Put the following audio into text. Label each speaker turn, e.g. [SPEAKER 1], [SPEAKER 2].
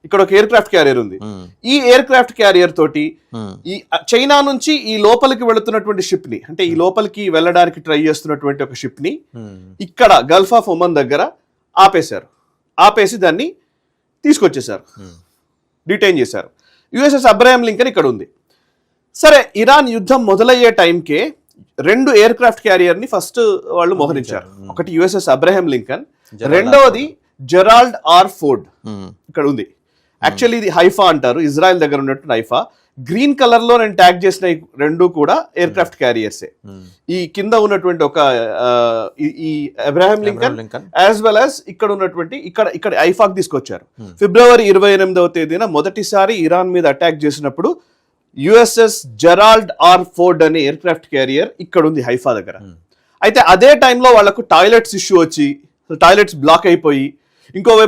[SPEAKER 1] ఇక్కడ ఒక air craft carrier ఉంది. ఈ ఎయిర్ క్రాఫ్ట్ క్యారియర్ తోటి ఈ చైనా నుంచి ఈ లోపలికి వెళుతున్నటువంటి షిప్ ని, అంటే ఈ లోపలికి వెళ్ళడానికి ట్రై చేస్తున్నటువంటి ఒక షిప్ ని ఇక్కడ గల్ఫ్ ఆఫ్ ఒమన్ దగ్గర ఆపేసి దాన్ని తీసుకొచ్చేసారు, డిటైన్ చేశారు. యుఎస్ఎస్ అబ్రహాం లింకన్ ఇక్కడ ఉంది. సరే, ఇరాన్ యుద్ధం మొదలయ్యే టైంకే 2 ఎయిర్ క్రాఫ్ట్ క్యారియర్ ని ఫస్ట్ వాళ్ళు మోహరించారు. ఒకటి యుఎస్ఎస్ అబ్రహాం లింకన్, రెండవది జెరాల్డ్ ఆర్ ఫోర్డ్ ఇక్కడ ఉంది. యాక్చువల్లీ ఇది హైఫా అంటారు, ఇజ్రాయెల్ దగ్గర ఉన్నట్టు హైఫా. గ్రీన్ కలర్ లో నేను ట్యాగ్ చేసిన 2 కూడా ఎయిర్ క్రాఫ్ట్ క్యారియర్సే. ఈ కింద ఉన్నటువంటి ఒక ఈ Abraham Lincoln as well as ఇక్కడ ఉన్నటువంటి ఇక్కడ ఐఫాక్ తీసుకొచ్చారు. ఫిబ్రవరి 28వ తేదీన మొదటిసారి ఇరాన్ మీద అటాక్ చేసినప్పుడు యుఎస్ఎస్ జెరాల్డ్ ఆర్ ఫోర్డ్ అనే ఎయిర్ క్రాఫ్ట్ క్యారియర్ ఇక్కడ ఉంది హైఫా దగ్గర. అయితే అదే టైంలో వాళ్లకు టాయిలెట్స్ ఇష్యూ వచ్చి టాయిలెట్స్ బ్లాక్ అయిపోయి, ఇంకోవైపు